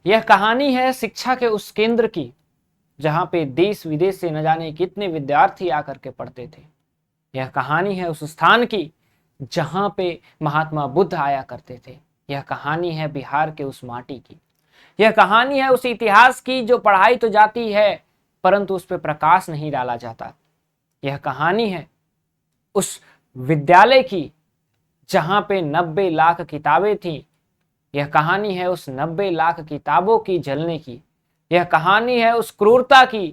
यह कहानी है शिक्षा के उस केंद्र की जहां पे देश विदेश से न जाने कितने विद्यार्थी आकर के पढ़ते थे। यह कहानी है उस स्थान की जहां पे महात्मा बुद्ध आया करते थे। यह कहानी है बिहार के उस माटी की। यह कहानी है उस इतिहास की जो पढ़ाई तो जाती है परंतु उस पर प्रकाश नहीं डाला जाता। यह कहानी है उस विद्यालय की जहां पे 90 लाख किताबें थीं। यह कहानी है उस 90 लाख किताबों की जलने की। यह कहानी है उस क्रूरता की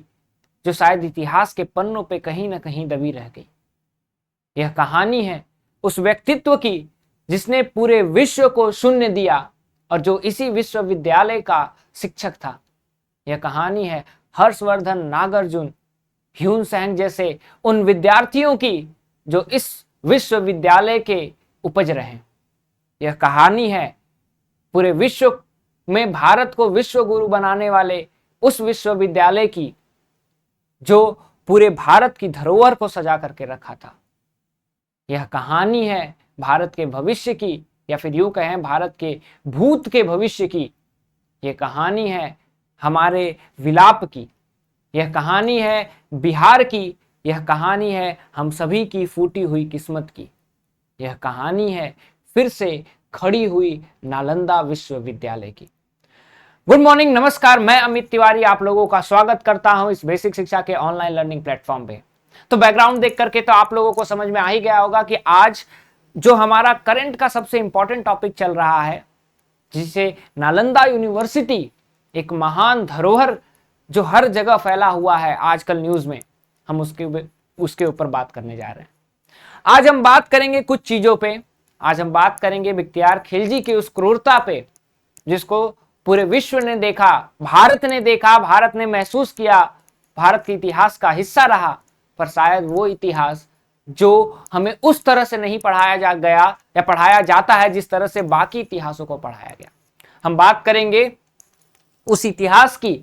जो शायद इतिहास के पन्नों पे कहीं ना कहीं दबी रह गई। यह कहानी है उस व्यक्तित्व की जिसने पूरे विश्व को शून्य दिया और जो इसी विश्वविद्यालय का शिक्षक था। यह कहानी है हर्षवर्धन, नागार्जुन, ह्यून सैंग जैसे उन विद्यार्थियों की जो इस विश्वविद्यालय के उपज रहे। यह कहानी है पूरे विश्व में भारत को विश्व गुरु बनाने वाले उस विश्वविद्यालय की जो पूरे भारत की धरोहर को सजा करके रखा था। यह कहानी है भारत के भविष्य की, या फिर यूं कहें भारत के भूत के भविष्य की। यह कहानी है हमारे विलाप की। यह कहानी है बिहार की। यह कहानी है हम सभी की फूटी हुई किस्मत की। यह कहानी है फिर से खड़ी हुई नालंदा विश्वविद्यालय की। गुड मॉर्निंग, नमस्कार। मैं अमित तिवारी आप लोगों का स्वागत करता हूं इस बेसिक शिक्षा के ऑनलाइन लर्निंग प्लेटफॉर्म पे। तो बैकग्राउंड देख करके तो आप लोगों को समझ में आ ही गया होगा कि आज जो हमारा करंट का सबसे इंपॉर्टेंट टॉपिक चल रहा है, जिसे नालंदा यूनिवर्सिटी, एक महान धरोहर जो हर जगह फैला हुआ है आजकल न्यूज में, हम उसके ऊपर बात करने जा रहे हैं। आज हम बात करेंगे कुछ चीजों पे। आज हम बात करेंगे बख्तियार खिलजी की उस क्रूरता पे जिसको पूरे विश्व ने देखा, भारत ने देखा, भारत ने महसूस किया, भारत के इतिहास का हिस्सा रहा। पर शायद वो इतिहास जो हमें उस तरह से नहीं पढ़ाया गया या पढ़ाया जाता है जिस तरह से बाकी इतिहासों को पढ़ाया गया। हम बात करेंगे उस इतिहास की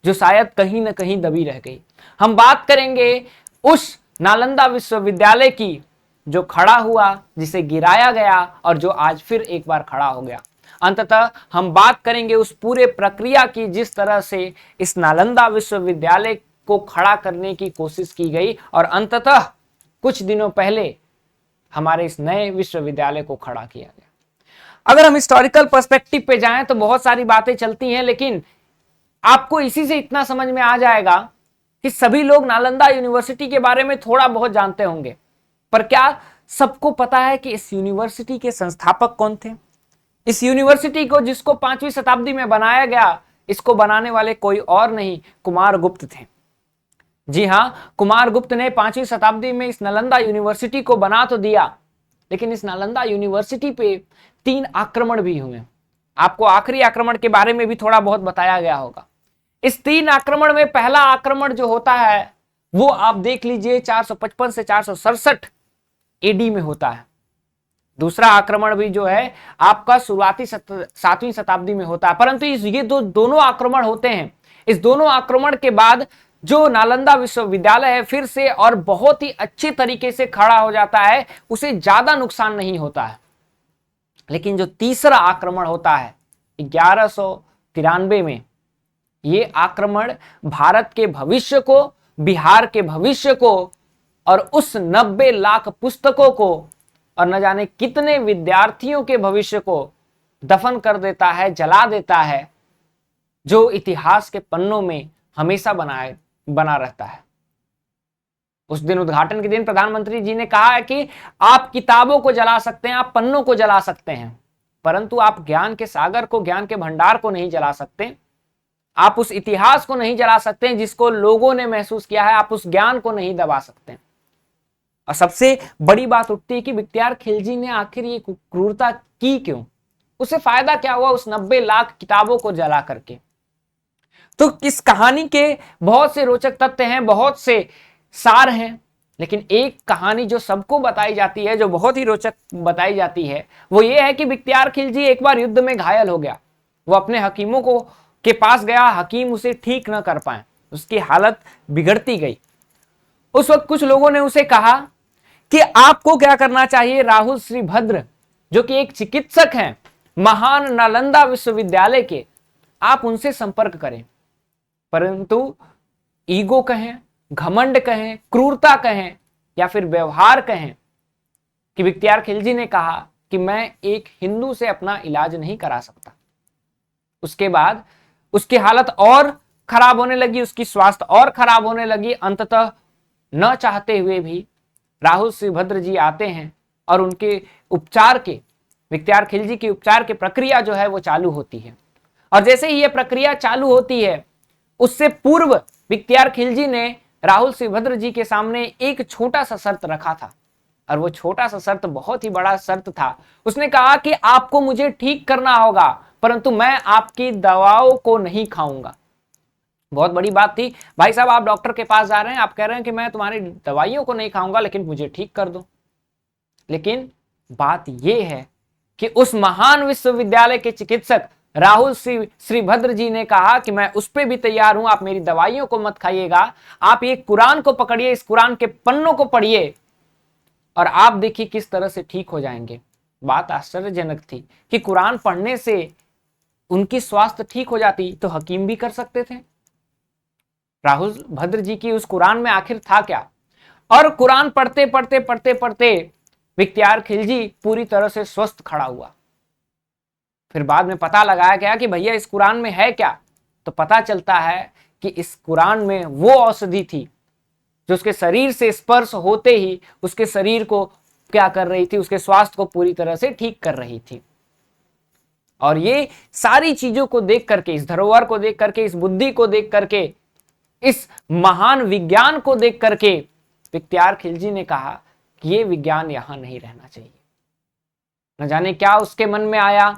जो शायद कहीं ना कहीं दबी रह गई। हम बात करेंगे उस नालंदा विश्वविद्यालय की जो खड़ा हुआ, जिसे गिराया गया और जो आज फिर एक बार खड़ा हो गया। अंततः हम बात करेंगे उस पूरे प्रक्रिया की जिस तरह से इस नालंदा विश्वविद्यालय को खड़ा करने की कोशिश की गई और अंततः कुछ दिनों पहले हमारे इस नए विश्वविद्यालय को खड़ा किया गया। अगर हम हिस्टोरिकल पर्सपेक्टिव पे जाएं तो बहुत सारी बातें चलती हैं, लेकिन आपको इसी से इतना समझ में आ जाएगा कि सभी लोग नालंदा यूनिवर्सिटी के बारे में थोड़ा बहुत जानते होंगे, पर क्या सबको पता है कि इस यूनिवर्सिटी के संस्थापक कौन थे? इस यूनिवर्सिटी को जिसको 5वीं शताब्दी में बनाया गया, इसको बनाने वाले कोई और नहीं, कुमार गुप्त थे। जी हां, कुमार गुप्त ने 5वीं शताब्दी में इस नालंदा यूनिवर्सिटी को बना तो दिया, लेकिन इस नालंदा यूनिवर्सिटी पे 3 आक्रमण भी हुए। आपको आखिरी आक्रमण के बारे में भी थोड़ा बहुत बताया गया होगा। इस 3 आक्रमण में पहला आक्रमण जो होता है वो आप देख लीजिए 455 से 467 एडी में होता है। दूसरा आक्रमण भी जो है आपका शुरुआती 7वीं शताब्दी में होता है। परंतु ये दोनों आक्रमण होते हैं। इस दोनों आक्रमण के बाद जो नालंदा विश्वविद्यालय है फिर से और बहुत ही अच्छे तरीके से खड़ा हो जाता है, उसे ज्यादा नुकसान नहीं होता है। लेकिन जो तीसरा आक्रमण होता है 1193 में, ये आक्रमण भारत के भविष्य को, बिहार के भविष्य को और उस 90 लाख पुस्तकों को और न जाने कितने विद्यार्थियों के भविष्य को दफन कर देता है, जला देता है, जो इतिहास के पन्नों में हमेशा बना रहता है। उस दिन उद्घाटन के दिन प्रधानमंत्री जी ने कहा है कि आप किताबों को जला सकते हैं, आप पन्नों को जला सकते हैं, परंतु आप ज्ञान के सागर को, ज्ञान के भंडार को नहीं जला सकते। आप उस इतिहास को नहीं जला सकते जिसको लोगों ने महसूस किया है। आप उस ज्ञान को नहीं दबा सकते। और सबसे बड़ी बात उठती है कि बख्तियार खिलजी ने आखिर ये क्रूरता की क्यों? उसे फायदा क्या हुआ उस 90 लाख किताबों को जला करके? तो इस कहानी के बहुत से रोचक तथ्य हैं, बहुत से सार हैं, लेकिन एक कहानी जो सबको बताई जाती है, जो बहुत ही रोचक बताई जाती है, वो ये है कि बख्तियार खिलजी एक बार युद्ध में घायल हो गया। वो अपने हकीमों के पास गया, हकीम उसे ठीक न कर पाए, उसकी हालत बिगड़ती गई। उस वक्त कुछ लोगों ने उसे कहा कि आपको क्या करना चाहिए। राहुल श्रीभद्र जो कि एक चिकित्सक हैं, महान नालंदा विश्वविद्यालय के, आप उनसे संपर्क करें, परंतु ईगो कहें, घमंड कहें, क्रूरता कहें या फिर व्यवहार कहें कि बख्तियार खिलजी ने कहा कि मैं एक हिंदू से अपना इलाज नहीं करा सकता। उसके बाद उसकी हालत और खराब होने लगी, उसकी स्वास्थ्य और खराब होने लगी। अंततः न चाहते हुए भी राहुल श्रीभद्र जी आते हैं और उनके उपचार के, बख्तियार खिलजी की उपचार की प्रक्रिया जो है वो चालू होती है। और जैसे ही ये प्रक्रिया चालू होती है, उससे पूर्व बख्तियार खिलजी ने राहुल श्रीभद्र जी के सामने एक छोटा सा शर्त रखा था, और वो छोटा सा शर्त बहुत ही बड़ा शर्त था। उसने कहा कि आपको मुझे ठीक करना होगा, परंतु मैं आपकी दवाओं को नहीं खाऊंगा। बहुत बड़ी बात थी। भाई साहब, आप डॉक्टर के पास जा रहे हैं, आप कह रहे हैं कि मैं तुम्हारी दवाइयों को नहीं खाऊंगा, लेकिन मुझे ठीक कर दो। लेकिन बात यह है कि उस महान विश्वविद्यालय के चिकित्सक राहुल श्रीभद्र जी ने कहा कि मैं उस पर भी तैयार हूं, आप मेरी दवाइयों को मत खाइएगा, आप ये कुरान को पकड़िए, इस कुरान के पन्नों को पढ़िए और आप देखिए किस तरह से ठीक हो जाएंगे। बात आश्चर्यजनक थी कि कुरान पढ़ने से उनकी स्वास्थ्य ठीक हो जाती, तो हकीम भी कर सकते थे। राहुल भद्र जी की उस कुरान में आखिर था क्या? और कुरान पढ़ते पढ़ते पढ़ते पढ़ते बख्तियार खिलजी पूरी तरह से स्वस्थ खड़ा हुआ। फिर बाद में पता लगाया गया कि भैया इस कुरान में है क्या, तो पता चलता है कि इस कुरान में वो औषधि थी जो उसके शरीर से स्पर्श होते ही उसके शरीर को क्या कर रही थी, उसके स्वास्थ्य को पूरी तरह से ठीक कर रही थी। और ये सारी चीजों को देख करके, इस धरोहर को देख करके, इस बुद्धि को देख करके, इस महान विज्ञान को देख करके बख्तियार खिलजी ने कहा कि ये विज्ञान यहां नहीं रहना चाहिए। न जाने क्या उसके मन में आया,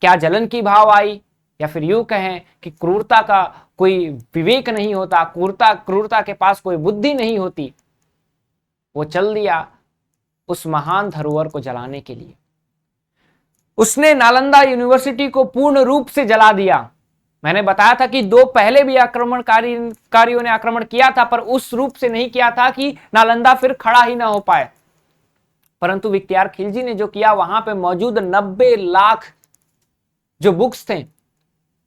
क्या जलन की भाव आई, या फिर यूं कहें कि क्रूरता का कोई विवेक नहीं होता, क्रूरता के पास कोई बुद्धि नहीं होती। वो चल दिया उस महान धरोहर को जलाने के लिए। उसने नालंदा यूनिवर्सिटी को पूर्ण रूप से जला दिया। मैंने बताया था कि दो पहले भी आक्रमणकारियों ने आक्रमण किया था, पर उस रूप से नहीं किया था कि नालंदा फिर खड़ा ही ना हो पाए। परंतु बख्तियार खिलजी ने जो किया, वहां पे मौजूद 90 लाख जो बुक्स थे,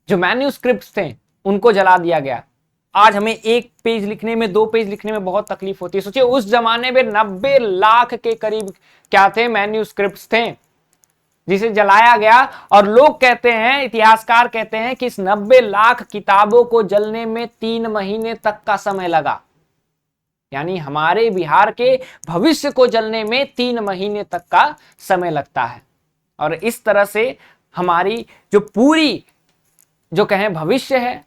जो मैन्यूस्क्रिप्ट्स थे, उनको जला दिया गया। आज हमें एक पेज लिखने में, 2 पेज लिखने में बहुत तकलीफ होती है। सोचिए उस जमाने में 90 लाख के करीब क्या थे, मैन्यूस्क्रिप्ट्स थे, जिसे जलाया गया। और लोग कहते हैं, इतिहासकार कहते हैं कि इस 90 लाख किताबों को जलने में 3 महीने तक का समय लगा। यानी हमारे बिहार के भविष्य को जलने में 3 महीने तक का समय लगता है। और इस तरह से हमारी जो पूरी जो कहें भविष्य है,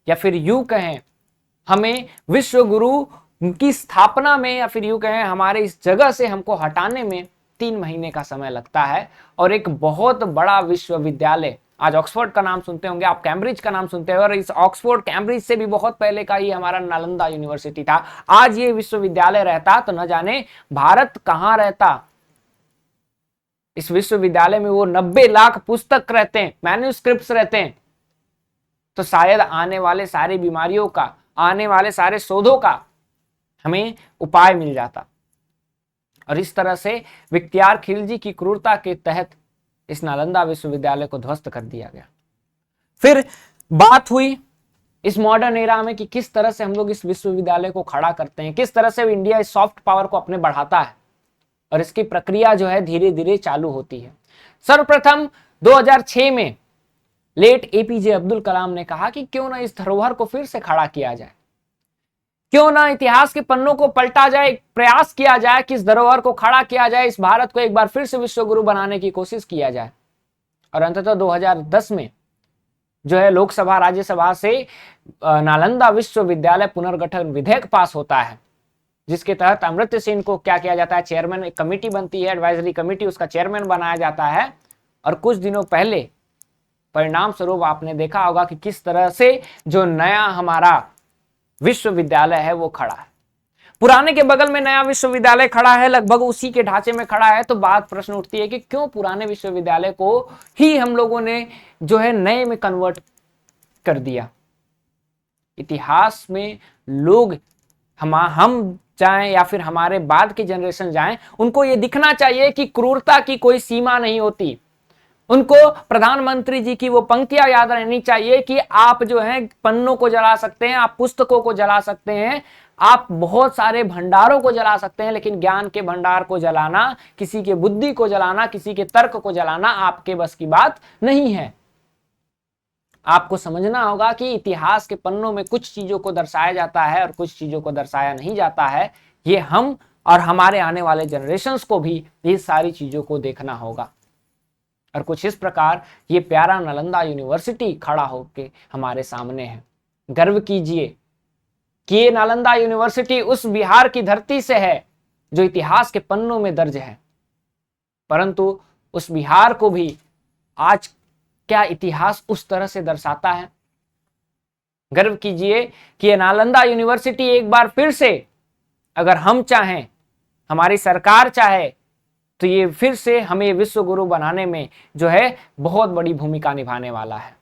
या फिर यूं कहें हमें विश्व गुरु की स्थापना में, या फिर यूं कहें हमारे इस जगह से हमको हटाने में 3 महीने का समय लगता है। और एक बहुत बड़ा विश्वविद्यालय, आज ऑक्सफोर्ड का नाम सुनते होंगे आप, कैम्ब्रिज का नाम सुनते हैं, और इस ऑक्सफोर्ड कैम्ब्रिज से भी बहुत पहले का ही हमारा नालंदा यूनिवर्सिटी था। आज ये विश्वविद्यालय रहता तो न जाने भारत कहां रहता। इस विश्वविद्यालय में वो 90 लाख पुस्तक रहते हैं, मैन्यूस्क्रिप्ट्स रहते हैं, तो शायद आने वाले सारी बीमारियों का, आने वाले सारे शोधों का हमें उपाय मिल जाता। और इस तरह से बख्तियार खिलजी की क्रूरता के तहत इस नालंदा विश्वविद्यालय को ध्वस्त कर दिया गया। फिर बात हुई इस मॉडर्न एरा में कि किस तरह से हम लोग इस विश्वविद्यालय को खड़ा करते हैं, किस तरह से इंडिया इस सॉफ्ट पावर को अपने बढ़ाता है। और इसकी प्रक्रिया जो है धीरे धीरे चालू होती है। सर्वप्रथम 2006 में लेट एपीजे अब्दुल कलाम ने कहा कि क्यों ना इस धरोहर को फिर से खड़ा किया जाए, क्यों ना इतिहास के पन्नों को पलटा जाए, प्रयास किया जाए कि इस धरोहर को खड़ा किया जाए, इस भारत को एक बार फिर से विश्व गुरु बनाने की कोशिश किया जाए। और अंततः 2010 में जो है लोकसभा राज्यसभा से नालंदा विश्वविद्यालय पुनर्गठन विधेयक पास होता है, जिसके तहत अमर्त्य सेन को क्या किया जाता है, चेयरमैन, एक कमेटी बनती है, एडवाइजरी कमेटी, उसका चेयरमैन बनाया जाता है। और कुछ दिनों पहले परिणाम स्वरूप आपने देखा होगा कि किस तरह से जो नया हमारा विश्वविद्यालय है वो खड़ा है। पुराने के बगल में नया विश्वविद्यालय खड़ा है, लगभग उसी के ढांचे में खड़ा है। तो बात प्रश्न उठती है कि क्यों पुराने विश्वविद्यालय को ही हम लोगों ने जो है नए में कन्वर्ट कर दिया। इतिहास में लोग हम जाएं या फिर हमारे बाद के जनरेशन जाएं, उनको ये दिखना चाहिए कि क्रूरता की कोई सीमा नहीं होती, उनको प्रधानमंत्री जी की वो पंक्तियां याद रहनी चाहिए कि आप जो है पन्नों को जला सकते हैं, आप पुस्तकों को जला सकते हैं, आप बहुत सारे भंडारों को जला सकते हैं, लेकिन ज्ञान के भंडार को जलाना, किसी के बुद्धि को जलाना, किसी के तर्क को जलाना आपके बस की बात नहीं है। आपको समझना होगा कि इतिहास के पन्नों में कुछ चीजों को दर्शाया जाता है और कुछ चीजों को दर्शाया नहीं जाता है। ये हम और हमारे आने वाले जनरेशंस को भी ये सारी चीजों को देखना होगा। और कुछ इस प्रकार ये प्यारा नालंदा यूनिवर्सिटी खड़ा होकर हमारे सामने है। गर्व कीजिए कि ये नालंदा यूनिवर्सिटी उस बिहार की धरती से है जो इतिहास के पन्नों में दर्ज है, परंतु उस बिहार को भी आज क्या इतिहास उस तरह से दर्शाता है? गर्व कीजिए कि ये नालंदा यूनिवर्सिटी एक बार फिर से, अगर हम चाहें, हमारी सरकार चाहे, तो ये फिर से हमें विश्व गुरु बनाने में जो है बहुत बड़ी भूमिका निभाने वाला है।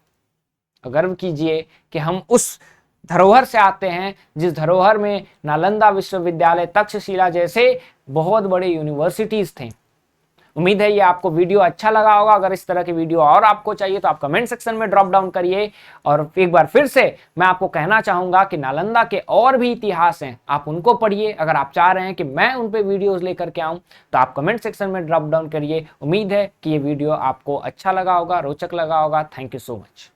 गर्व कीजिए कि हम उस धरोहर से आते हैं जिस धरोहर में नालंदा विश्वविद्यालय, तक्षशिला जैसे बहुत बड़े यूनिवर्सिटीज थे। उम्मीद है ये आपको वीडियो अच्छा लगा होगा। अगर इस तरह की वीडियो और आपको चाहिए तो आप कमेंट सेक्शन में ड्रॉप डाउन करिए। और एक बार फिर से मैं आपको कहना चाहूंगा कि नालंदा के और भी इतिहास हैं, आप उनको पढ़िए। अगर आप चाह रहे हैं कि मैं उन पे वीडियोस लेकर के आऊं तो आप कमेंट सेक्शन में ड्रॉप डाउन करिए। उम्मीद है कि ये वीडियो आपको अच्छा लगा होगा, रोचक लगा होगा। Thank you so much.